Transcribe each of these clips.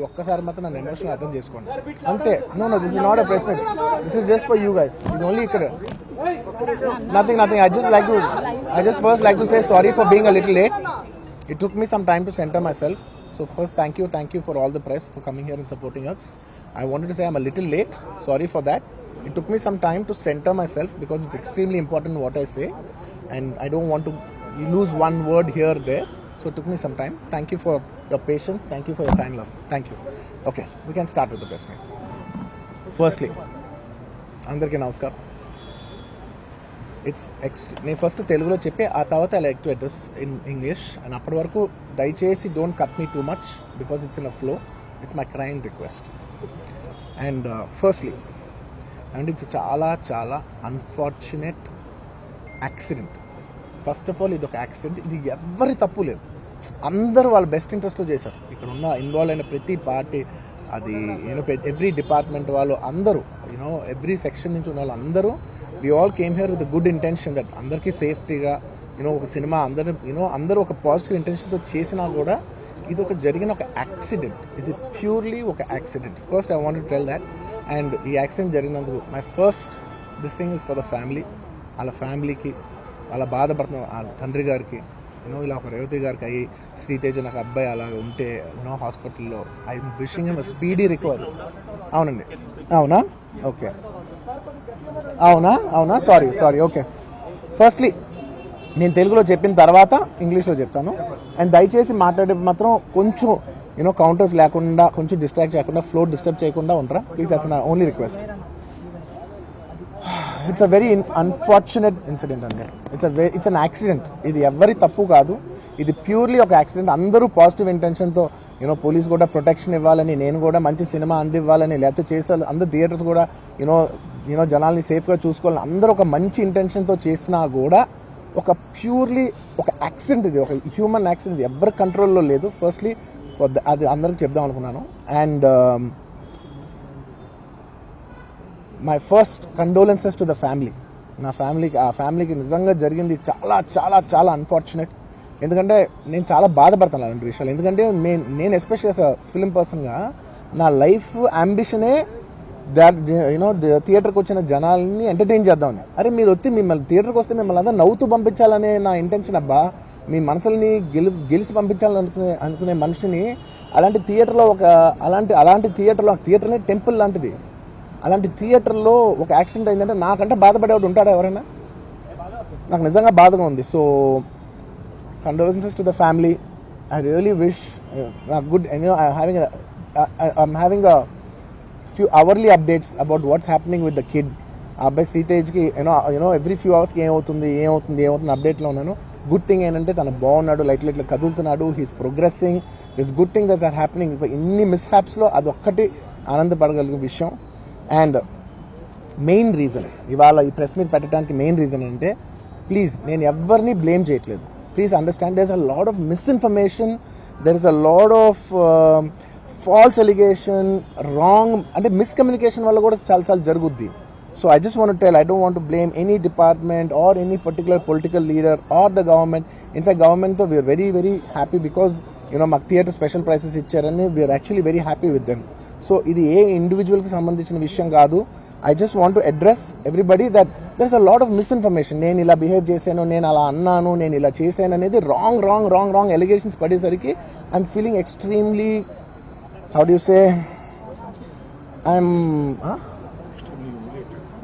ఒక్కసారి మాత్రం నన్ను ఎమోషనల్ అర్థం చేసుకోండి అంతే. No this is not a ప్రశ్న, this is just for you guys. ఇది ఓన్లీ ఇక్కడ nothing. I just first like to say sorry for being a little late. It took me some time to center myself. So first thank you for all the press for coming here and supporting us. I wanted to say I'm a little late, sorry for that. It took me some time to center myself because it's extremely important what I say and I don't want to lose one word here or there. So it took me some time. Thank you for your patience, thank you for your kind love. Thank you. Okay, we can start with the press meet. Firstly, andarki namaskaram. నేను first తెలుగులో చెప్పి ఆ తర్వాత I like to address in English. And అప్పటి వరకు దయచేసి don't cut me too much because it's in a flow. It's my crime request. And firstly and it's చాలా చాలా unfortunate accident. First of all ఇది ఒక యాక్సిడెంట్, ఇది ఎవరి తప్పు లేదు. అందరూ వాళ్ళ బెస్ట్ ఇంట్రెస్ట్తో చేశారు. ఇక్కడ ఉన్న ఇన్వాల్వ్ అయిన ప్రతి పార్టీ, అది ఎవ్రీ డిపార్ట్మెంట్ వాళ్ళు అందరూ, ఎవ్రీ సెక్షన్ నుంచి ఉన్న వాళ్ళు అందరూ, we all came here with a good intention that అందరికీ సేఫ్టీగా ఒక సినిమా అందరూ ఒక పాజిటివ్ ఇంటెన్షన్తో చేసినా కూడా ఇది ఒక జరిగిన ఒక యాక్సిడెంట్. ఇది ప్యూర్లీ ఒక accident. First I want to tell that. And ఈ యాక్సిడెంట్ జరిగినందుకు my first this thing is for the family. వాళ్ళ ఫ్యామిలీకి, వాళ్ళ బాధపడుతున్న వాళ్ళ తండ్రి గారికి, ఇలా ఒక రేవతి గారికి అయ్యి శ్రీతేజ నాకు అబ్బాయి అలా ఉంటే హాస్పిటల్లో, I wishing him speedy recovery. అవునండి, అవునా? ఓకే, అవునా సారీ. ఓకే, ఫస్ట్లీ నేను తెలుగులో చెప్పిన తర్వాత ఇంగ్లీష్లో చెప్తాను. అండ్ దయచేసి మాట్లాడే మాత్రం కొంచెం కౌంటర్స్ లేకుండా, కొంచెం డిస్ట్రాక్ట్ చేయకుండా, ఫ్లో డిస్టర్బ్ చేయకుండా ఉంటారా ప్లీజ్. దట్స్ నా only request. It's a very unfortunate incident అండి. It's an accident. ఇది ఎవరి తప్పు కాదు, ఇది ప్యూర్లీ ఒక యాక్సిడెంట్. అందరూ పాజిటివ్ ఇంటెన్షన్తో పోలీస్ కూడా ప్రొటెక్షన్ ఇవ్వాలని, నేను కూడా మంచి సినిమా అందివ్వాలని, లేకపోతే చేసే అందరు థియేటర్స్ కూడా జనాల్ని సేఫ్గా చూసుకోవాలని అందరూ ఒక మంచి ఇంటెన్షన్తో చేసినా కూడా ఒక ప్యూర్లీ ఒక యాక్సిడెంట్, ఇది ఒక హ్యూమన్ యాక్సిడెంట్, ఇది ఎవరి కంట్రోల్లో లేదు. ఫస్ట్లీ అది అందరికి చెప్దాం అనుకున్నాను. And my first condolences to the family. నా ఫ్యామిలీకి నిజంగా జరిగింది చాలా చాలా చాలా అన్ఫార్చునేట్. ఎందుకంటే నేను చాలా బాధపడతాను అలాంటి విషయాలు. ఎందుకంటే నేను ఎస్పెషల్లీ యాజ్ అ ఫిల్మ్ పర్సన్గా నా లైఫ్ అంబిషనే థియేటర్కి వచ్చిన జనాల్ని ఎంటర్టైన్ చేద్దామని. అరే మీరు మిమ్మల్ని థియేటర్కి వస్తే మిమ్మల్ని అంతా నవ్వుతూ పంపించాలనే నా ఇంటెన్షన్. అబ్బా, మీ మనసుల్ని గెలిచి పంపించాలని అనుకునే మనిషిని అలాంటి థియేటర్లో అలాంటి థియేటర్నే టెంపుల్ లాంటిది, అలాంటి థియేటర్లో ఒక యాక్సిడెంట్ అయిందంటే నాకంటే బాధపడేవాడు ఉంటాడా ఎవరైనా? నాకు నిజంగా బాధగా ఉంది. So condolences to the family. I really wish good. I'm having a few hourly updates about what's happening with the kid. అబ్బాయి శ్రీతేజ్కి ఎవ్రీ ఫ్యూ అవర్స్కి ఏమవుతుంది అప్డేట్లో ఉన్నాను. గుడ్ థింగ్ ఏంటంటే తను బాగున్నాడు, లైట్ కదులుతున్నాడు, he's progressing. This good thing that's are happening. ఇన్ని మిస్హ్యాప్స్లో అదొక్కటి ఆనందపడగలిగే విషయం. అండ్ మెయిన్ రీజన్ ఇవాళ ఈ ప్రెస్ మీట్ పెట్టడానికి మెయిన్ రీజన్ అంటే, ప్లీజ్ నేను ఎవరిని బ్లేమ్ చేయట్లేదు. Please understand, there's a lot of misinformation, there is a lot of false allegation, wrong and miscommunication valla kuda chaala jaruguddi. So I just want to tell, I don't want to blame any department or any particular political leader or the government. In fact, government though we are very very happy because maku theatre special prices ichcharani, we are actually very happy with them. So idi A individual ki sambandhinchina vishayam kaadu. I just want to address everybody that there's a lot of misinformation. నేను ఇలా behave చేశాను, నేను అలా అన్నాను, నేను ఇలా చేశాను అనేది రాంగ్ ఎలిగేషన్స్ పడేసరికి I'm feeling extremely, how do you say, I'm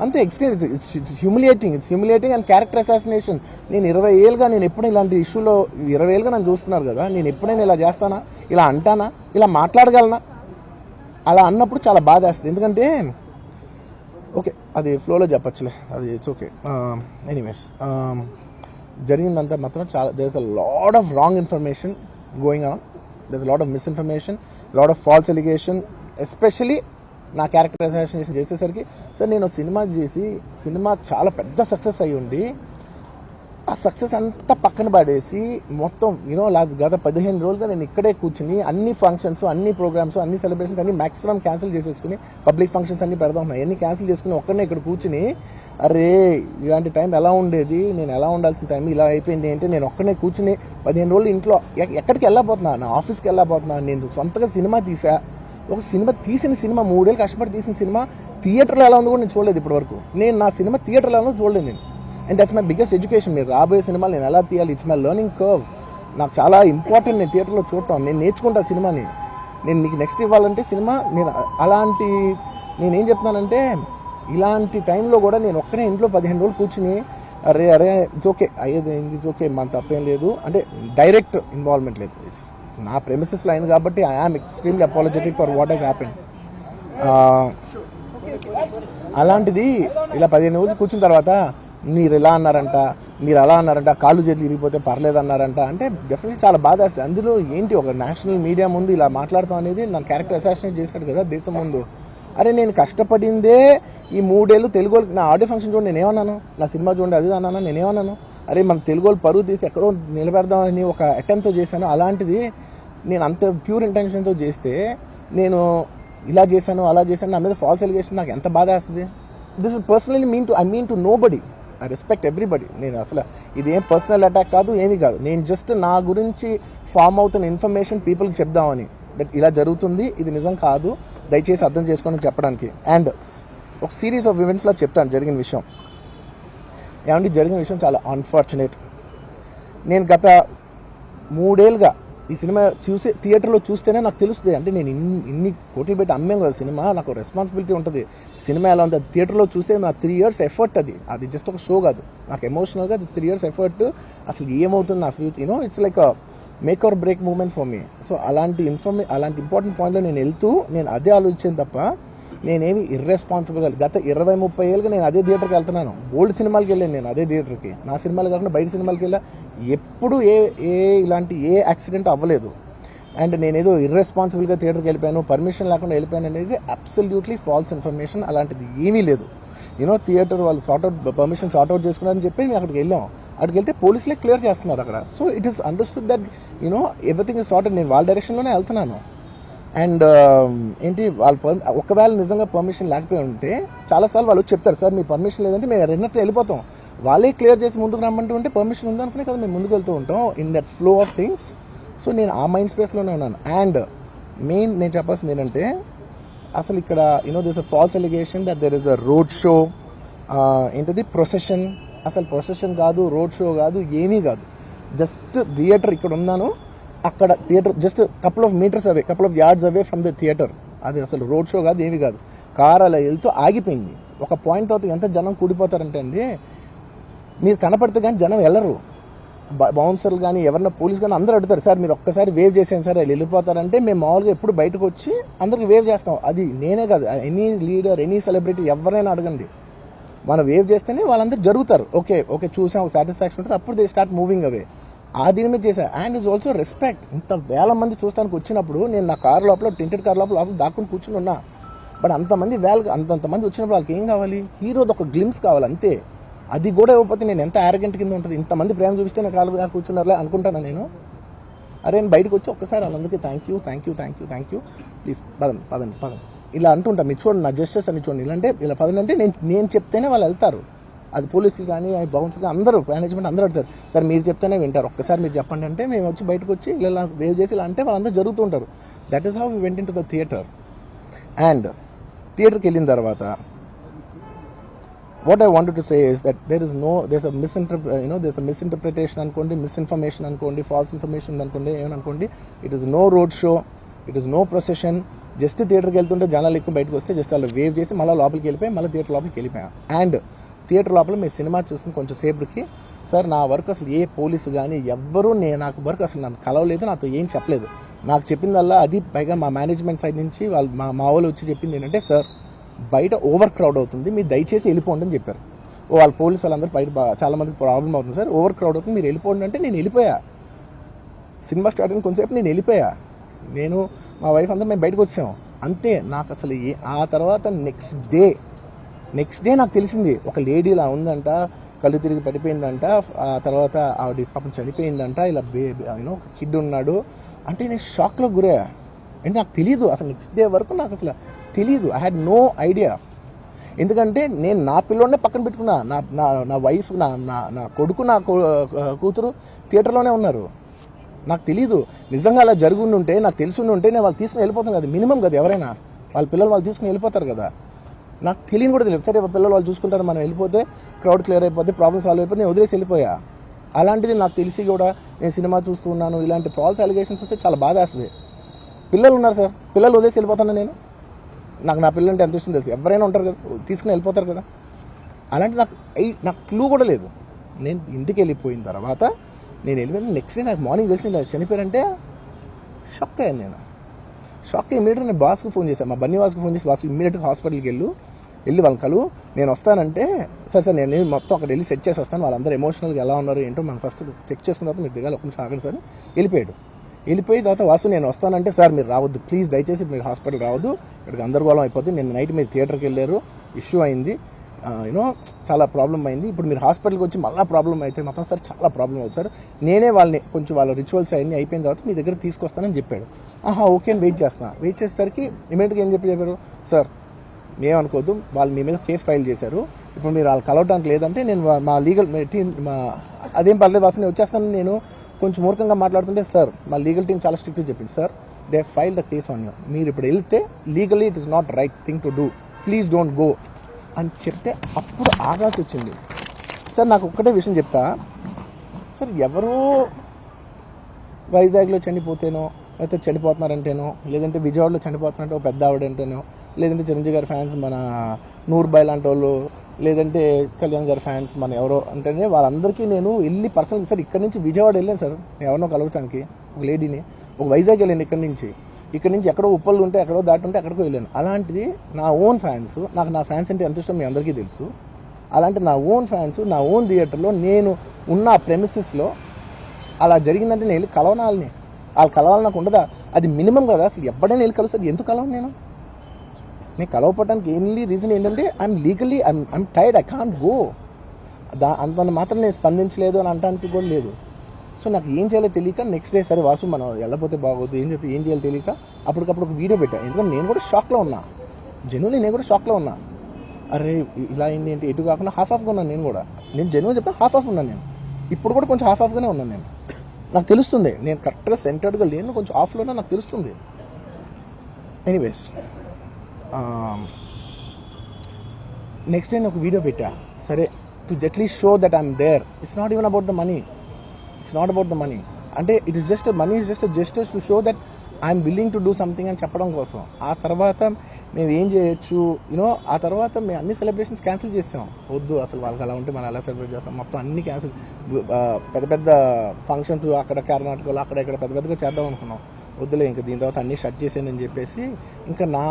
అంతే extreme. It's humiliating and character assassination. నేను 20 ఏళ్ళుగా నేను ఎప్పుడు ఇలాంటి ఇష్యూలో 20 ఏళ్ళుగా నన్ను చూస్తున్నారు కదా, నేను ఎప్పుడైనా ఇలా చేస్తానా, ఇలా అంటానా, ఇలా మాట్లాడగలనా? అలా అన్నప్పుడు చాలా బాధ వేస్తుంది. ఎందుకంటే ఓకే అది ఫ్లోలో చెప్పచ్చులే, అది ఇట్స్ ఓకే. ఎనీవేస్ జరిగిందంతా మాత్రం చాలా, there is a lot of wrong information going on, there is a lot of misinformation, lot of false allegation. Especially నా క్యారెక్టర్ అసాసినేషన్ చేసేసరికి, సార్ నేను సినిమా చాలా పెద్ద సక్సెస్ అయ్యి ఉండి ఆ సక్సెస్ అంతా పక్కన పడేసి మొత్తం గత 15 రోజులుగా నేను ఇక్కడే కూర్చుని అన్ని ఫంక్షన్స్, అన్ని ప్రోగ్రామ్స్, అన్ని సెలబ్రేషన్స్ అన్ని మ్యాక్సిమం క్యాన్సిల్ చేసేసుకుని, పబ్లిక్ ఫంక్షన్స్ అన్ని పెడదాం ఉన్నాయి, అన్ని క్యాన్సిల్ చేసుకుని ఒక్కడనే ఇక్కడ కూర్చుని, అరే ఇలాంటి టైం ఎలా ఉండేది, నేను ఎలా ఉండాల్సిన టైం ఇలా అయిపోయింది అంటే, నేను ఒక్కడనే కూర్చుని 15 రోజులు ఇంట్లో ఎక్కడికి వెళ్ళబోతున్నా, నా ఆఫీస్కి వెళ్ళబోతున్నా, నేను సొంతగా సినిమా తీసా, ఒక సినిమా తీసిన సినిమా 3 ఏళ్ళు కష్టపడి తీసిన సినిమా థియేటర్లో ఎలా ఉందో కూడా నేను చూడలేదు ఇప్పటివరకు. నేను నా సినిమా థియేటర్లో ఎలా ఉందో చూడలేదు నేను. And that's my biggest education. మీరు రాబోయే సినిమాలు నేను ఎలా తీయాలి, ఇట్స్ మై లెర్నింగ్ కర్వ్. నాకు చాలా ఇంపార్టెంట్ నేను థియేటర్లో చూడటం. నేను నేర్చుకుంటా సినిమాని. నేను మీకు నెక్స్ట్ ఇవ్వాలంటే సినిమా నేను అలాంటి నేనేం చెప్తున్నానంటే ఇలాంటి టైంలో కూడా నేను ఒక్కనే ఇంట్లో 15 రోజులు కూర్చుని అరే ఇట్స్ ఓకే అయ్యేది ఇట్స్ ఓకే మన తప్పేం లేదు అంటే డైరెక్ట్ ఇన్వాల్వ్మెంట్ లేదు. ఇట్స్ నా ప్రెమిసెస్లో అయింది కాబట్టి I am extremely apologetic for what has happened. అలాంటిది ఇలా 15 రోజులు కూర్చున్న తర్వాత మీరు ఇలా అన్నారంట, మీరు అలా అన్నారంట, కాళ్ళు చేతులు ఇరిగిపోతే పర్లేదు అన్నారంట అంటే డెఫినెట్లీ చాలా బాధ వేస్తుంది. అందులో ఏంటి ఒక నేషనల్ మీడియా ముందు ఇలా మాట్లాడతాం అనేది నా క్యారెక్టర్ అసాసినేట్ చేసినట్టు కదా దేశం ముందు. అరే నేను కష్టపడిందే ఈ 3 ఏళ్ళు తెలుగు వాళ్ళకి. నా ఆడియో ఫంక్షన్ చూడండి నేనేమన్నాను, నా సినిమా చూడండి అది అన్నాను నేనేమన్నాను. అరే మన తెలుగు వాళ్ళు పరువు తీసి ఎక్కడో నిలబెడదామని ఒక అటెంప్ట్తో చేశాను. అలాంటిది నేను అంత ప్యూర్ ఇంటెన్షన్తో చేస్తే నేను ఇలా చేశాను అలా చేశాను నా మీద ఫాల్స్ ఎలిగేషన్ నాకు ఎంత బాధ వేస్తుంది. This is personally I mean to nobody. I respect everybody. నేను అసలు ఇది ఏం పర్సనల్ అటాక్ కాదు ఏమీ కాదు. నేను జస్ట్ నా గురించి ఫామ్ అవుతున్న ఇన్ఫర్మేషన్ పీపుల్కి చెప్దామని దట్ ఇలా జరుగుతుంది ఇది నిజం కాదు దయచేసి అర్థం చేసుకోండి చెప్పడానికి. అండ్ ఒక సిరీస్ ఆఫ్ ఈవెంట్స్లో చెప్తాను జరిగిన విషయం. ఏమంటే జరిగిన విషయం చాలా అన్ఫార్చునేట్. నేను గత 3 ఏళ్ళుగా ఈ సినిమా థియేటర్లో చూస్తేనే నాకు తెలుస్తుంది. అంటే నేను ఇన్ని కోట్లు పెట్టి అమ్మేం కదా సినిమా, నాకు రెస్పాన్సిబిలిటీ ఉంటుంది. సినిమా ఎలా ఉంది అది థియేటర్లో చూస్తే నా 3 years ఎఫర్ట్. అది జస్ట్ ఒక షో కాదు, నాకు ఎమోషనల్గా అది 3 years ఎఫర్ట్. అసలు ఏమవుతుంది నా future it's like make or break moment for me. So అలాంటి ఇంపార్టెంట్ పాయింట్లో నేను వెళ్తూ నేను అదే ఆలోచించాను తప్ప నేనేమి ఇర్రెస్పాన్సిబుల్గా గత 20-30 ఏళ్ళుగా నేను అదే థియేటర్కి వెళ్తున్నాను. ఓల్డ్ సినిమాలకి వెళ్ళాను నేను అదే థియేటర్కి. నా సినిమాలు కాకుండా బయట సినిమాలకి వెళ్ళా. ఎప్పుడు ఇలాంటి యాక్సిడెంట్ అవ్వలేదు. అండ్ నేనేదో ఇర్రెస్పాన్సిబుల్గా థియేటర్కి వెళ్ళిపోయాను, పర్మిషన్ లేకుండా వెళ్ళిపోయాను అనేది అబ్సల్యూట్లీ ఫాల్స్ ఇన్ఫర్మేషన్. అలాంటిది ఏమీ లేదు. థియేటర్ వాళ్ళు పర్మిషన్ సార్ట్అవుట్ చేసుకున్నారని చెప్పి మేము అక్కడికి వెళ్ళాం. అక్కడికి వెళ్తే పోలీసులే క్లియర్ చేస్తున్నారు అక్కడ. So it is understood that everything is sorted. నేను వాళ్ళ డైరెక్షన్లోనే వెళ్తున్నాను. అండ్ ఏంటి వాళ్ళు ఒకవేళ నిజంగా పర్మిషన్ లేకపోయి ఉంటే చాలాసార్లు వాళ్ళు చెప్తారు సార్ మీ పర్మిషన్ లేదంటే మేము రెండుతో వెళ్ళిపోతాం. వాళ్ళే క్లియర్ చేసి ముందుకు రమ్మంటూ ఉంటే పర్మిషన్ ఉందనుకునే కదా మేము ముందుకు వెళ్తూ ఉంటాం in that flow of things. So నేను ఆ మైండ్ స్పేస్లోనే ఉన్నాను. అండ్ మెయిన్ నేను చెప్పాల్సింది ఏంటంటే అసలు ఇక్కడ this a false allegation that there is a road show ఏంటది ప్రొసెషన్. అసలు ప్రొసెషన్ కాదు, రోడ్ షో కాదు, ఏమీ కాదు. జస్ట్ థియేటర్ ఇక్కడ ఉన్నాను, అక్కడ theatre just couple of yards away from the theatre. అది అసలు రోడ్ షో కాదు ఏమీ కాదు. కార్ అలా వెళ్తూ ఆగిపోయింది. ఒక పాయింట్ తర్వాత ఎంత జనం కూడిపోతారంటే అండి మీరు కనపడితే కానీ జనం వెళ్ళరు. బౌన్సర్లు కానీ ఎవరన్నా పోలీస్ కానీ అందరూ అడుగుతారు సార్ మీరు ఒక్కసారి వేవ్ చేసాను సార్ వాళ్ళు వెళ్ళిపోతారంటే మేము మామూలుగా ఎప్పుడు బయటకు వచ్చి అందరికి వేవ్ చేస్తాం. అది నేనే కాదు, ఎనీ లీడర్ ఎనీ సెలబ్రిటీ ఎవరైనా అడగండి, మనం వేవ్ చేస్తేనే వాళ్ళందరూ జరుగుతారు. ఓకే చూసాం సాటిస్ఫాక్షన్ ఉంటుంది, అప్పుడు దే స్టార్ట్ మూవింగ్ అవే. ఆ దీని మీద చేశాను. And is also respect. ఇంత వేల మంది చూస్తానికి వచ్చినప్పుడు నేను నా కార్ లోపల టెంటెడ్ కార్ లోపల దాక్కుని కూర్చుని ఉన్నా. బట్ అంతమంది అంతమంది వచ్చినప్పుడు వాళ్ళకి ఏం కావాలి, హీరోది ఒక గ్లిమ్స్ కావాలి అంతే. అది కూడా ఇవ్వకపోతే నేను ఎంత యారగెంట్ కింద ఉంటుంది. ఇంతమంది ప్రేమ చూపిస్తే నా కాలు కూర్చున్నారులే అనుకుంటాను నేను. అరే నేను బయటకు వచ్చి ఒక్కసారి వాళ్ళందరికీ థ్యాంక్ యూ ప్లీజ్ పదండి ఇలా అంటుంటా. మీరు చూడండి నా జస్టిస్ అని చూడండి. ఇలాంటే ఇలా పదండి నేను చెప్తేనే వాళ్ళు వెళ్తారు. అది పోలీసులు కానీ బౌన్సర్లు అందరూ మేనేజ్మెంట్ అందరూ అడుగుతారు సార్ మీరు చెప్తేనే వింటారు, ఒక్కసారి మీరు చెప్పండి అంటే మేము వచ్చి బయటకు వచ్చి ఇలా వేవ్ చేసి ఇలా అంటే వాళ్ళందరూ జరుగుతూ ఉంటారు. That is how we went in to the theatre. And థియేటర్కి వెళ్ళిన తర్వాత what I wanted to say is that there's a misinterpretation అనుకోండి, మిస్ఇన్ఫర్మేషన్ అనుకోండి, ఫాల్స్ ఇన్ఫర్మేషన్ అనుకోండి, ఏమనుకోండి. It is no road show, it is no procession. Just థియేటర్కి వెళ్తుంటే జనాలు ఎక్కువ బయటకు వస్తే జస్ట్ అలా వేవ్ చేసి మళ్ళీ లోపలికి వెళ్ళిపోయి మళ్ళీ థియేటర్ లోపలికి వెళ్ళిపోయాం. అండ్ థియేటర్ లోపల మేము సినిమా చూసిన కొంచెం సేపటికి సార్ నా వరకు అసలు ఏ పోలీసు కానీ ఎవ్వరూ నాకు వరకు అసలు నన్ను కలవలేదు, నాతో ఏం చెప్పలేదు. నాకు చెప్పిందల్లా అది పైగా మా మేనేజ్మెంట్ సైడ్ నుంచి వాళ్ళు మా వాళ్ళు వచ్చి చెప్పింది ఏంటంటే సార్ బయట ఓవర్ క్రౌడ్ అవుతుంది మీరు దయచేసి వెళ్ళిపోండి అని చెప్పారు. వాళ్ళ పోలీసు వాళ్ళందరూ బయట చాలా మందికి ప్రాబ్లం అవుతుంది సార్, ఓవర్ క్రౌడ్ అవుతుంది మీరు వెళ్ళిపోండి అంటే నేను వెళ్ళిపోయా. సినిమా స్టార్ట్ అయిన కొంచెంసేపు నేను వెళ్ళిపోయా. నేను మా వైఫ్ అందరూ మేము బయటకు వచ్చాము అంతే. నాకు అసలు ఆ తర్వాత నెక్స్ట్ డే నాకు తెలిసింది ఒక లేడీ ఇలా ఉందంట, కళ్ళు తిరిగి పడిపోయిందంట, ఆ తర్వాత ఆవిడ పాపం చనిపోయిందంట, ఇలా కిడ్ ఉన్నాడు అంటే నేను షాక్లో గురయ్యా. అంటే నాకు తెలియదు అసలు నెక్స్ట్ డే వరకు నాకు అసలు తెలీదు. I had no idea. ఎందుకంటే నేను నా పిల్లోనే పక్కన పెట్టుకున్నా, నా వైఫ్ నా కొడుకు నా కూతురు థియేటర్లోనే ఉన్నారు. నాకు తెలియదు. నిజంగా అలా జరుగుండి ఉంటే, నాకు తెలుసుండి ఉంటే నేను వాళ్ళు తీసుకుని వెళ్ళిపోతాను కదా, మినిమం కదా. ఎవరైనా వాళ్ళ పిల్లలు వాళ్ళు తీసుకుని వెళ్ళిపోతారు కదా. నాకు తెలియని కూడా తెలియదు. సరే పిల్లలు వాళ్ళు చూసుకుంటారు, మనం వెళ్ళిపోతే క్రౌడ్ క్లియర్ అయిపోతే, ప్రాబ్లమ్ సాల్వ్ అయిపోతే, నేను వదిలేసి వెళ్ళిపోయా. అలాంటిది నాకు తెలిసి కూడా నేను సినిమా చూస్తున్నాను, ఇలాంటి ఫాల్స్ అలిగేషన్స్ వస్తే చాలా బాధ వేస్తుంది. పిల్లలు ఉన్నారు సార్, పిల్లలు వదిలేసి వెళ్ళిపోతాను నేను. నాకు నా పిల్లలు అంటే ఎంత ఇష్టం తెలుసు. ఎవరైనా ఉంటారు కదా, తీసుకుని వెళ్ళిపోతారు కదా. అలాంటి నాకు క్లూ కూడా లేదు. నేను ఇంటికి వెళ్ళిపోయిన తర్వాత నేను వెళ్ళిపోయిన నెక్స్ట్ డే నాకు మార్నింగ్ తెలిసి ఇలా చనిపోయారంటే షాక్ అయ్యాను నేను. షాక్ అయ్యి ఇమీడియట్గా నేను బాస్కి ఫోన్ చేశాను, మా బన్నీ బాస్కి ఫోన్ చేసి, బాస్ ఇమీడియట్గా హాస్పిటల్కి వెళ్ళి వాళ్ళని కలువు, నేను వస్తానంటే సార్ నేను మొత్తం అక్కడ వెళ్ళి సెట్ చేసి వస్తాను, వాళ్ళందరూ ఎమోషనల్గా ఎలా ఉన్నారు ఏంటో మనం ఫస్ట్ చెక్ చేసుకున్న తర్వాత మీరు దిగాలి, ఒక నిమిషం ఆగండి సార్. వెళ్ళిపోయి తర్వాత వాసు నేను వస్తానంటే, సార్ మీరు రావద్దు ప్లీజ్, దయచేసి మీరు హాస్పిటల్ రావద్దు, ఇక్కడికి గందరగోళం అయిపోతుంది, నేను నైట్ మీరు థియేటర్కి వెళ్ళారు, ఇష్యూ అయింది, చాలా ప్రాబ్లం అయింది, ఇప్పుడు మీరు హాస్పిటల్కి వచ్చి మళ్ళీ ప్రాబ్లం అయితే మాత్రం సార్ చాలా ప్రాబ్లం అవుతుంది సార్, నేనే వాళ్ళని కొంచెం వాళ్ళ రిచువల్స్ అన్నీ అయిపోయిన తర్వాత మీ దగ్గర తీసుకొస్తానని చెప్పాడు. ఓకే అని వెయిట్ చేసేసరికి ఇమీడియట్గా ఏం చెప్పారు, సార్ మేమనుకోవద్దు, వాళ్ళు మీ మీద కేసు ఫైల్ చేశారు, ఇప్పుడు మీరు వాళ్ళు కలవడానికి లేదంటే నేను మా లీగల్ టీం అదేం పర్లేదు వాసు నేను వచ్చేస్తాను, నేను కొంచెం మూర్ఖంగా మాట్లాడుతుంటే సార్ మా లీగల్ టీం చాలా స్ట్రిక్ట్గా చెప్పింది, sir they file the case on you, మీరు ఇప్పుడు వెళ్తే legally it is not right thing to do, please don't go అని చెప్తే అప్పుడు ఆగాల్సి వచ్చింది. సార్ నాకు ఒక్కటే విషయం చెప్తా సార్, ఎవరో వైజాగ్లో చనిపోతేనో, లేకపోతే చనిపోతున్నారంటేనో, లేదంటే విజయవాడలో చనిపోతున్నారంటే ఒక పెద్ద ఆవిడంటేనో, లేదంటే చిరంజీవి గారి ఫ్యాన్స్ మన నూర్బాయ్ లాంటి వాళ్ళు, లేదంటే కళ్యాణ్ గారి ఫ్యాన్స్ మన ఎవరో అంటేనే వాళ్ళందరికీ నేను వెళ్ళి పర్సనల్ సార్ ఇక్కడ నుంచి విజయవాడ వెళ్ళాను సార్, నేను ఎవరినో కలవటానికి ఒక లేడీని, ఒక వైజాగ్ వెళ్ళాను ఇక్కడ నుంచి ఎక్కడో ఉప్పళ్ళు ఉంటే ఎక్కడో దాటుంటే ఎక్కడికో వెళ్ళాను. అలాంటిది నా ఓన్ ఫ్యాన్స్, నాకు నా ఫ్యాన్స్ అంటే ఎంత ఇష్టం మీ అందరికీ తెలుసు, అలాంటి నా ఓన్ ఫ్యాన్స్ నా ఓన్ థియేటర్లో నేను ఉన్న ప్రెమిసెస్లో అలా జరిగిందంటే నేను వెళ్ళి కలవనాలని, వాళ్ళు కలవాలి నాకు ఉండదా, అది మినిమం కదా. అసలు ఎప్పుడైనా వెళ్ళి కలుస్తారు, ఎందుకు కలవను నేను కలవపడడానికి ఓన్లీ రీజన్ ఏంటంటే I'm tired, I can't go, అంత మాత్రం నేను స్పందించలేదు అని అనడానికి కూడా లేదు. సో నాకు ఏం చేయాలో తెలియక నెక్స్ట్ డే సరే వాసు మనం వెళ్ళకపోతే బాగోదు, ఏం చేయాలో తెలియక అప్పటికప్పుడు ఒక వీడియో పెట్టాను. ఎందుకంటే నేను కూడా షాక్లో ఉన్నా, జెన్యున్లీ నేను కూడా షాక్లో ఉన్నా. అరే ఇలా అయింది ఏంటి, ఎటు కాకుండా హాఫ్ ఆఫ్గా ఉన్నాను నేను జెన్యున్ చెప్తే హాఫ్ ఆఫ్ ఉన్నాను నేను, ఇప్పుడు కూడా కొంచెం హాఫ్ ఆఫ్గానే ఉన్నాను నేను, నాకు తెలుస్తుంది నేను కరెక్ట్గా సెంటర్డ్గా లేను, కొంచెం ఆఫ్లోనే నాకు తెలుస్తుంది. ఎనీవేస్ నెక్స్ట్ డే ఒక వీడియో పెట్టా, సరే to at least show that I'm there, it's not even about the money, అంటే it is just money is just gestures to show that I'm willing to do something అని చెప్పడం కోసం. ఆ తర్వాత మేము ఏం చేయొచ్చు ఆ తర్వాత మేము అన్ని సెలబ్రేషన్స్ క్యాన్సిల్ చేసాం, వద్దు అసలు వాళ్ళకి అలా ఉంటే మనం ఎలా సెలబ్రేట్ చేస్తాం, మొత్తం అన్ని క్యాన్సిల్, పెద్ద పెద్ద ఫంక్షన్స్ అక్కడ కర్ణాటకలో అక్కడ ఇక్కడ పెద్దగా చేద్దాం అనుకున్నాం, వద్దులే ఇంకా దీని తర్వాత అన్నీ షట్ చేసానని చెప్పేసి, ఇంకా నా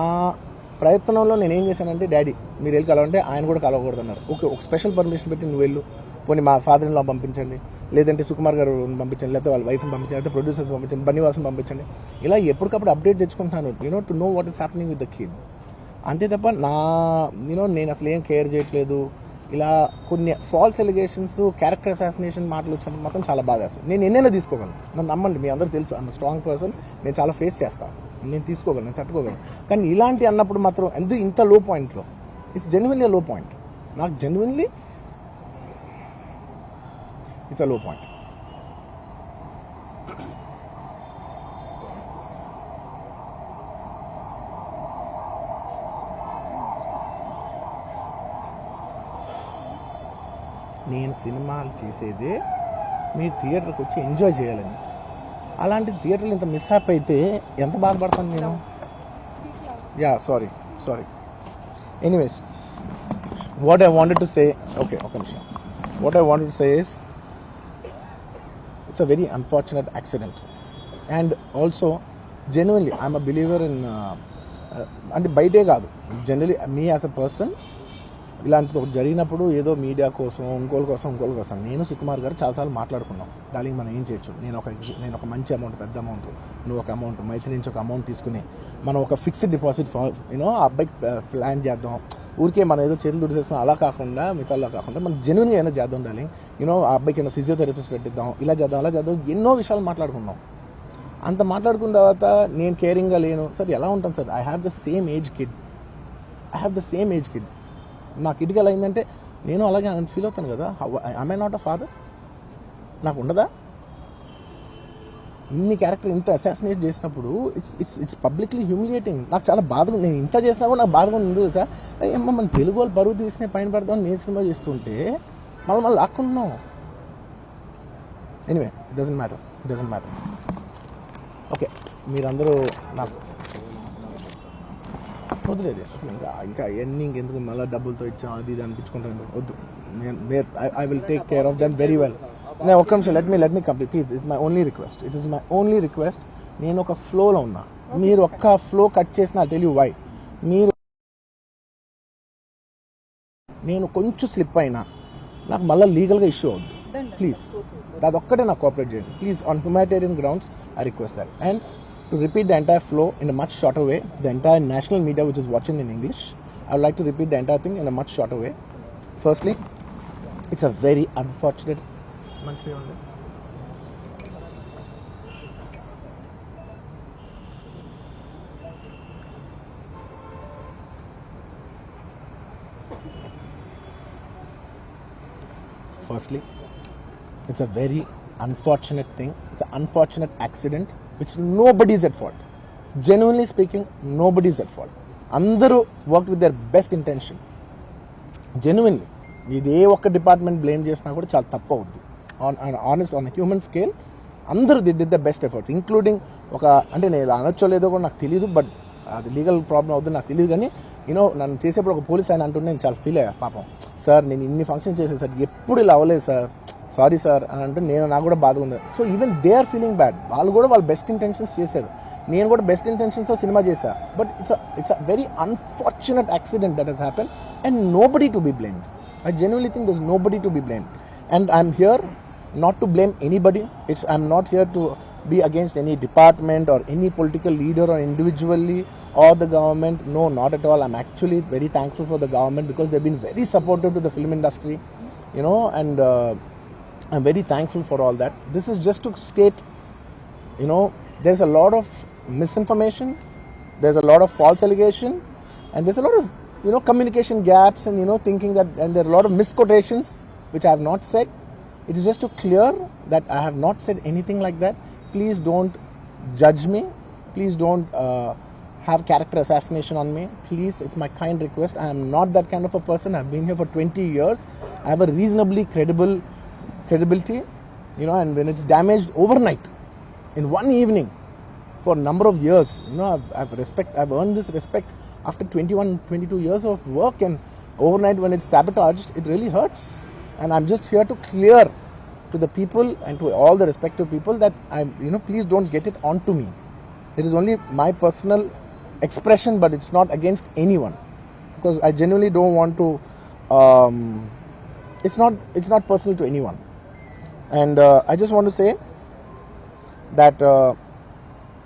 ప్రయత్నంలో నేను ఏం చేశానంటే, డాడీ మీరు వెళ్ళి కలవంటే ఆయన కూడా కలవకూడదు అన్నారు. ఓకే ఒక స్పెషల్ పర్మిషన్ పెట్టి నువ్వు వెళ్ళు, పోనీ మా ఫాదర్ ఇన్ లా పంపించండి, లేదంటే సుకుమార్ గారు పంపించండి, లేకపోతే వాళ్ళ వైఫ్ని పంపించండి, లేకపోతే ప్రొడ్యూసర్స్ పంపించండి, బన్నీవాసం పంపించండి, ఇలా ఎప్పటికప్పుడు అప్డేట్ తెచ్చుకుంటున్నాను to know what is happening with the kid. అంతే తప్ప నేను అసలు ఏం కేర్ చేయట్లేదు. ఇలా కొన్ని ఫాల్స్ ఎలిగేషన్స్, క్యారెక్టర్ అసాసినేషన్ మాటలు వచ్చినప్పుడు మాత్రం చాలా బాధ వేస్తుంది. నేను ఎన్నైనా తీసుకోగలను, నన్ను నమ్మండి, మీ అందరూ తెలుసు ఐఎమ్ స్ట్రాంగ్ పర్సన్, నేను చాలా ఫేస్ చేస్తాను, నేను తీసుకోగలను, నేను తట్టుకోగలను. కానీ ఇలాంటి అన్నప్పుడు మాత్రం ఇంత లో పాయింట్లో, ఇట్స్ జెన్యున్లీ లో పాయింట్, నాకు జెన్యున్లీ ఇట్స్ అ లో పాయింట్. నేను సినిమాలు చేసేదే మీరు థియేటర్కి వచ్చి ఎంజాయ్ చేయాలని, అలాంటి థియేటర్లు ఇంత మిస్హాప్ అయితే ఎంత బాధపడతాను నేను. Sorry anyways what I wanted to say, okay ఒక నిమిషం, what I wanted to say is it's a very unfortunate accident, and also genuinely I'm a believer in అంటే బయటే కాదు, generally me as a person ఇలాంటిది ఒకటి జరిగినప్పుడు ఏదో media కోసం ఇంకోళ్ళ కోసం నేను సుకుమార్ గారు చాలాసార్లు మాట్లాడుకున్నాం, దానికి మనం ఏం చేయొచ్చు, నేను ఒక మంచి అమౌంట్, పెద్ద అమౌంట్, నువ్వు ఒక అమౌంట్, మైత్రి నుంచి ఒక అమౌంట్ తీసుకుని మనం ఒక ఫిక్స్డ్ డిపాజిట్ ఆ అబ్బాయికి ప్లాన్ చేద్దాం, ఊరికే మనం ఏదో చేతులు దుడిసేస్తున్నాం అలా కాకుండా, మిగతాలా కాకుండా మనం జెన్యున్గా ఏమైనా చేద్దాం ఉండాలి, ఆ అబ్బాయికి ఏమైనా ఫిజియోథెరపిస్ట్ పెట్టిద్దాం, ఇలా చేద్దాం అలా చేద్దాం, ఎన్నో విషయాలు మాట్లాడుకున్నాం. అంత మాట్లాడుకున్న తర్వాత నేను కేరింగ్గా లేను సార్, ఎలా ఉంటాను sir, I have the same age kid, నా కిడ్కి ఎలా అయిందంటే నేను అలాగే ఫీల్ అవుతాను కదా, ఐ నాట్ అ ఫాదర్, నాకు ఉండదా? ఇన్ని క్యారెక్టర్ ఇంత అసాసినేట్ చేసినప్పుడు ఇట్స్ పబ్లిక్లీ హ్యూమిలియేటింగ్. నాకు చాలా బాధగా, నేను ఇంత చేసినా కూడా నాకు బాధగా ఉంది సార్. ఏమో మన తెలుగు వాళ్ళు బరువు తీసిన పైన పడదామని నేను సినిమా చేస్తుంటే మళ్ళీ లాక్కుంటున్నాం. Anyway it doesn't matter. Okay, మీరందరూ నాకు వదిలేదు అసలు. ఇంకా అవన్నీ ఇంకెందుకు మళ్ళీ డబ్బులతో ఇచ్చాం అది ఇది అనిపించుకుంటాను, వద్దు. I will take care of them very well. ఒక్క నిమిషం, let me complete please. It's my only request. నేను ఒక ఫ్లోలో ఉన్నా, మీరు ఒక్క ఫ్లో కట్ చేసిన టెల్ యూ వై. నేను కొంచెం స్లిప్ అయినా నాకు మళ్ళీ లీగల్గా ఇష్యూ అవుద్ది. ప్లీజ్ అదొక్కటే నాకు కోఆపరేట్ చేయండి please. On humanitarian grounds I request that. And to repeat the entire flow in a much shorter way, the entire national media which is watching in English, I would like to repeat the entire thing in a much shorter way. Firstly, it's a very unfortunate. Firstly, it's a very unfortunate thing. It's an unfortunate accident which nobody is at fault. Genuinely speaking, nobody is at fault. అందరూ work with their best intention. Genuinely ఇదే ఒక్క department blame చేసినా కూడా చాలా తప్పు అవుద్ది. On human scale అందరూ did the best efforts, including ఒక, అంటే నేను అనొచ్చో లేదో కూడా నాకు తెలియదు, బట్ అది లీగల్ ప్రాబ్లం అవుతుంది నాకు తెలియదు. కానీ నన్ను చేసేప్పుడు ఒక పోలీస్ ఆయన అంటుంటే నేను చాలా ఫీల్ అయ్యా. పాపం సార్ నేను ఇన్ని ఫంక్షన్స్ చేశాను సార్, ఎప్పుడు ఇలా అవ్వలేదు సార్, సారీ సార్ అని అంటే నాకు కూడా బాధగా ఉంది. So even they are feeling bad. వాళ్ళు కూడా వాళ్ళ బెస్ట్ ఇంటెన్షన్స్ చేశారు, నేను కూడా బెస్ట్ ఇంటెన్షన్స్తో సినిమా చేశా. But it's a very unfortunate accident that has happen and nobody to be blamed. I genuinely think there is nobody to be blamed and I'm here not to blame anybody. I'm not here to be against any department or any political leader or individually or the government. No, not at all. I'm actually very thankful for the government because they've been very supportive to the film industry, and I'm very thankful for all that. This is just to state, there's a lot of misinformation, there's a lot of false allegation, and there's a lot of, communication gaps and, thinking that, and there are a lot of misquotations which I have not said. It is just to clear that I have not said anything like that. Please don't judge me. Please don't have character assassination on me. Please, it's my kind request. I am not that kind of a person. I've been here for 20 years. I have a reasonably credibility, and when it's damaged overnight, in one evening, for a number of years, I've earned this respect after 21, 22 years of work, and overnight when it's sabotaged, it really hurts. And I'm just here to clear to the people and to all the respective people that please don't get it onto me. It is only my personal expression, but it's not against anyone, because I genuinely don't want to. It's not personal to anyone, and I just want to say that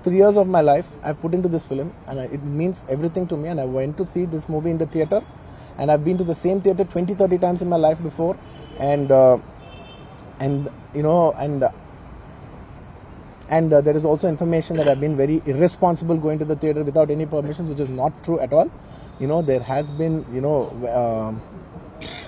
3 years of my life I've put into this film, and it means everything to me. And I went to see this movie in the theater, and I've been to the same theater 20-30 times in my life before, and there is also information that I've been very irresponsible going to the theater without any permissions, which is not true at all. There has been,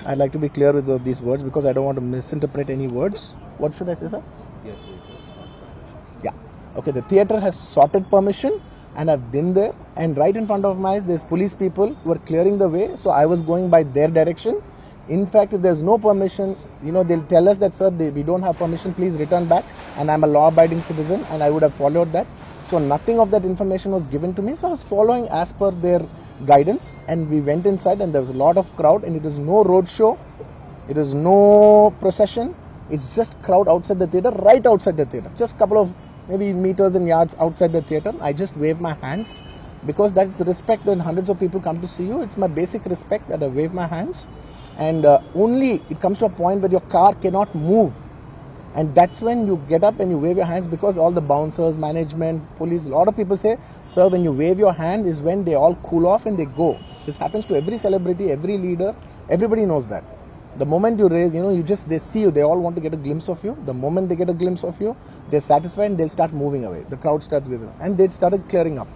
I'd like to be clear with these words because I don't want to misinterpret any words. What should I say, sir? Yeah. Okay, the theater has sorted permission, and I've been there, and right in front of my eyes there's police people who are clearing the way, so I was going by their direction. In fact, if there's no permission, they'll tell us that, sir, we don't have permission, please return back, and I'm a law-abiding citizen, and I would have followed that. So nothing of that information was given to me, so I was following as per their guidance, and we went inside, and there was a lot of crowd, and it is no road show, it is no procession, it's just crowd outside the theater, right outside the theater, just couple of maybe meters and yards outside the theater. I just wave my hands because that's the respect when hundreds of people come to see you. It's my basic respect that I wave my hands, and only it comes to a point where your car cannot move, and that's when you get up and you wave your hands, because all the bouncers, management, police, a lot of people say, sir, when you wave your hand is when they all cool off and they go. This happens to every celebrity, every leader, everybody knows that. The moment you raise, they see you, they all want to get a glimpse of you. The moment they get a glimpse of you, they're satisfied and they'll start moving away. The crowd starts with them, and they started clearing up.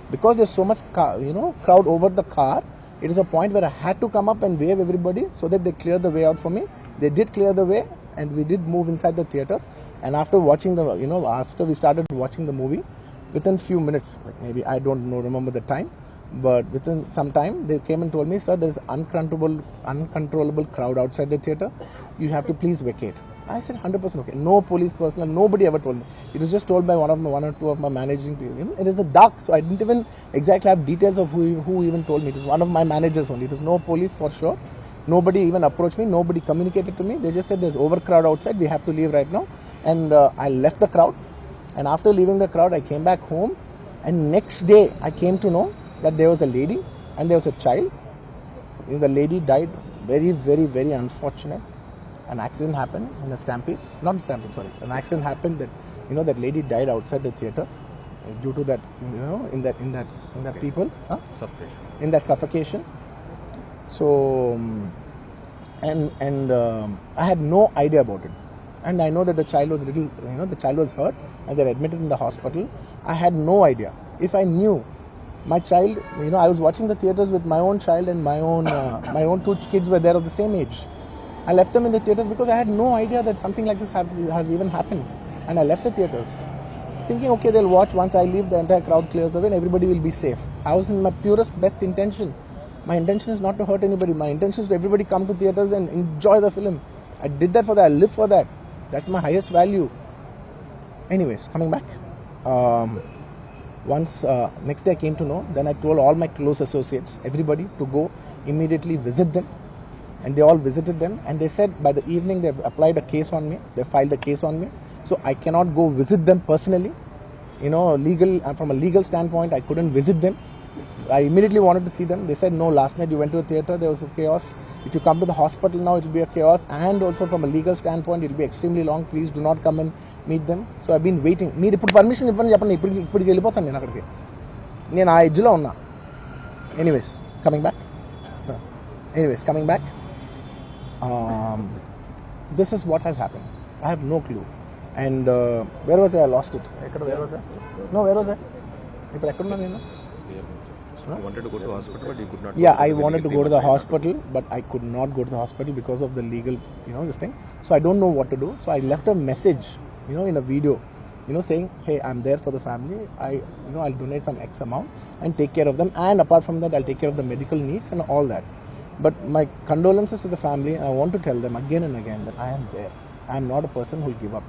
Because there's so much crowd over the car, it is a point where I had to come up and wave everybody so that they clear the way out for me. They did clear the way, and we did move inside the theater. And after watching after we started watching the movie, within few minutes, like maybe I don't know, remember the time, but within some time they came and told me, sir, there is uncontrollable crowd outside the theatre. You have to please vacate. I said 100% okay. No police personnel, nobody ever told me. It was just told by one or two of my managing people. It is the dark, so I didn't even exactly have details of who even told me. It was one of my managers only. It was no police for sure. Nobody even approached me. Nobody communicated to me. They just said there's overcrowd outside. We have to leave right now. And I left the crowd. And after leaving the crowd, I came back home. And next day, I came to know that there was a lady and there was a child. The lady died. Very, very, very unfortunate. An accident happened in a stampede. Not a stampede, sorry. An accident happened that that lady died outside the theatre due to that. In that people. Suffocation. In that suffocation. So, I had no idea about it, and I know that the child was the child was hurt, and they're admitted in the hospital. I had no idea. If I knew, my child, I was watching the theaters with my own child and my own two kids were there of the same age. I left them in the theaters because I had no idea that something like this has even happened, and I left the theaters, thinking, okay, they'll watch. Once I leave, the entire crowd clears away, and everybody will be safe. I was in my purest, best intention. My intention is not to hurt anybody. My intention is to everybody come to theaters and enjoy the film. I did that for that. I live for that. That's my highest value. Anyways, coming back. Once next day I came to know, then I told all my close associates, everybody, to go immediately visit them. And they all visited them. And they said by the evening they've applied a case on me. They filed a case on me. So I cannot go visit them personally. From a legal standpoint, I couldn't visit them. I immediately wanted to see them. They said, no, last night you went to a theatre, there was a chaos. If you come to the hospital now, it will be a chaos. And also from a legal standpoint, it will be extremely long. Please do not come and meet them. So I've been waiting. మీరు ఇప్పుడు permission ఇవ్వని చెప్పండి, ఇప్పటికి వెళ్ళిపోతాను నేను అక్కడికి. నేను ఆ ఎడ్జ్లో ఉన్నా. Anyways, coming back. This is what has happened. I have no clue. And where was I? I lost it. Where was I? No, where was I? ఇప్పుడు ఎక్కడున్నా నేను? You wanted to go to the hospital, but you could not. Yeah, I wanted to go to the hospital, but I could not go to the hospital because of the legal, this thing. So I don't know what to do. So I left a message, in a video, saying, hey, I'm there for the family. I'll donate some X amount and take care of them. And apart from that, I'll take care of the medical needs and all that. But my condolences to the family. I want to tell them again and again that I am there. I am not a person who will give up.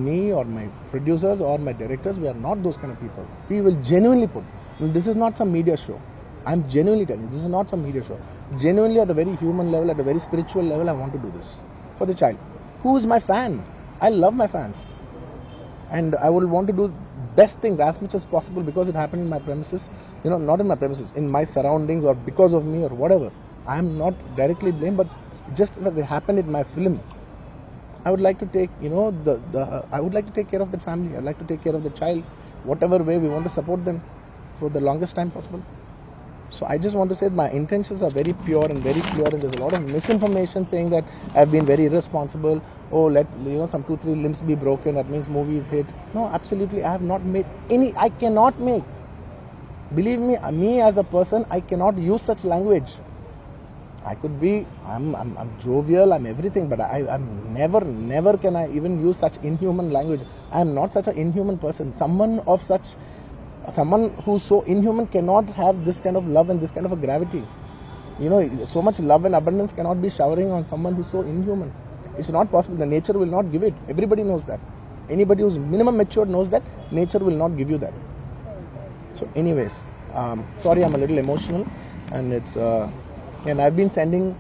Me or my producers or my directors, we are not those kind of people. We will genuinely put. This is not some media show. I'm genuinely telling you, this is not some media show. Genuinely, at a very human level, at a very spiritual level, I want to do this for the child. Who is my fan? I love my fans. And I would want to do best things as much as possible because it happened in my premises. Not in my premises, in my surroundings or because of me or whatever. I am not directly blamed, but just that it happened in my film. I would like to take, I would like to take care of the family. I would like to take care of the child. Whatever way we want to support them for the longest time possible. So I just want to say that my intentions are very pure and very clear, and there's a lot of misinformation saying that I've been very irresponsible. Oh, let some 2-3 limbs be broken, that means movie is hit. No, absolutely, I have not made any. I cannot make. Believe me as a person, I cannot use such language. I could be, I'm jovial, I'm everything, but I'm never can I even use such inhuman language. I am not such an inhuman person. Someone who's so inhuman cannot have this kind of love and this kind of a gravity. So much love and abundance cannot be showering on someone who's so inhuman. It's not possible. The nature will not give it. Everybody knows that. Anybody who's minimum mature knows that nature will not give you that. So anyways, sorry, I'm a little emotional, and it's and I've been sending,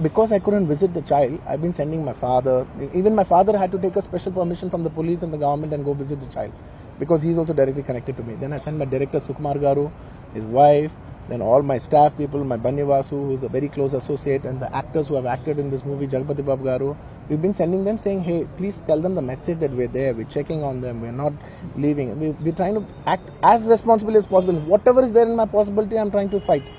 because I couldn't visit the child, I've been sending my father. Even my father had to take a special permission from the police and the government and go visit the child, because he's also directly connected to me. Then I sent my director Sukumar Garu, his wife, then all my staff people, my Banni Vasu, who's a very close associate, and the actors who have acted in this movie, Jagpati Babu Garu. We've been sending them saying, hey, please tell them the message that we're there, we're checking on them, we're not leaving. We're trying to act as responsibly as possible. Whatever is there in my possibility, I'm trying to fight.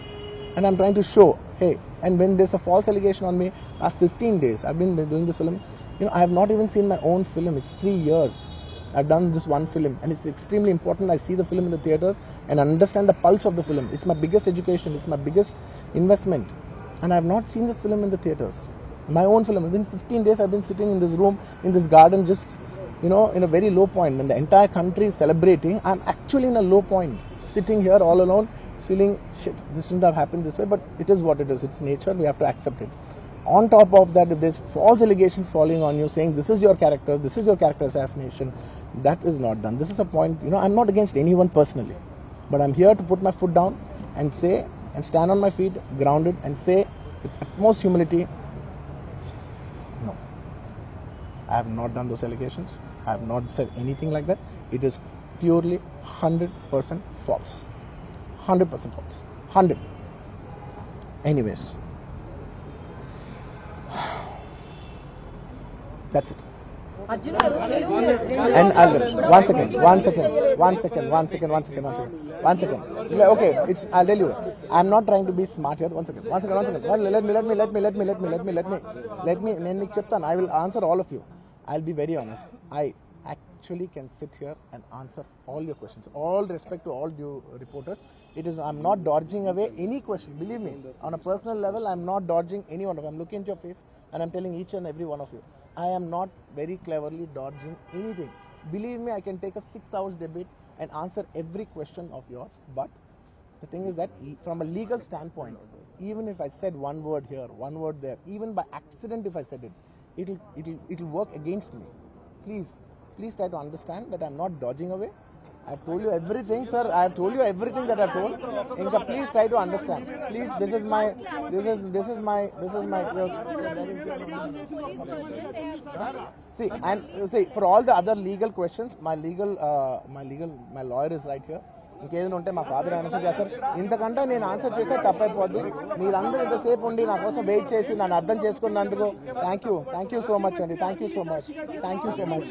And I'm trying to show, hey, and when there's a false allegation on me, last 15 days, I've been doing this film, I have not even seen my own film. It's 3 years. I've done this one film, and it's extremely important. I see the film in the theaters and understand the pulse of the film. It's my biggest education. It's my biggest investment. And I have not seen this film in the theaters. My own film. Within 15 days, I've been sitting in this room, in this garden, just in a very low point. When the entire country is celebrating, I'm actually in a low point, sitting here all alone, feeling, shit, this shouldn't have happened this way, but it is what it is. It's nature, we have to accept it. On top of that, if there's false allegations falling on you, saying this is your character assassination, that is not done. This is a point, I'm not against anyone personally, but I'm here to put my foot down and say, and stand on my feet, grounded, and say with utmost humility, no, I have not done those allegations. I have not said anything like that. It is purely 100% false. 100% false. 100. Anyways. That's it. And I'll one second. Okay, I'll tell you. I'm not trying to be smart here. One second. Let me. I will answer all of you. I'll be very honest. I actually can sit here and answer all your questions. All respect to all you reporters. I'm not dodging away any question. Believe me, on a personal level, I'm not dodging any one of you. I'm looking into your face and I'm telling each and every one of you, I am not very cleverly dodging anything. Believe me, I can take a 6 hours debate and answer every question of yours. But the thing is that from a legal standpoint, even if I said one word here, one word there, even by accident if I said it, it'll work against me. Please try to understand that I'm not dodging away. I've told you everything, sir. I've told you everything that I've told. Inka, please try to understand. Please, this is my. See, for all the other legal questions, my lawyer is right here. ఇంకేదైనా ఉంటే మా father answer చేస్తారు. ఇంతకంటే నేను answer చేస్తే తప్పైపోద్ది. మీరందరూ ఇంతసేపు ఉండి నా కోసం వెయిట్ చేసి నన్ను అర్థం చేసుకున్నందుకు థ్యాంక్ యూ సో మచ్ అండి. Thank you so much.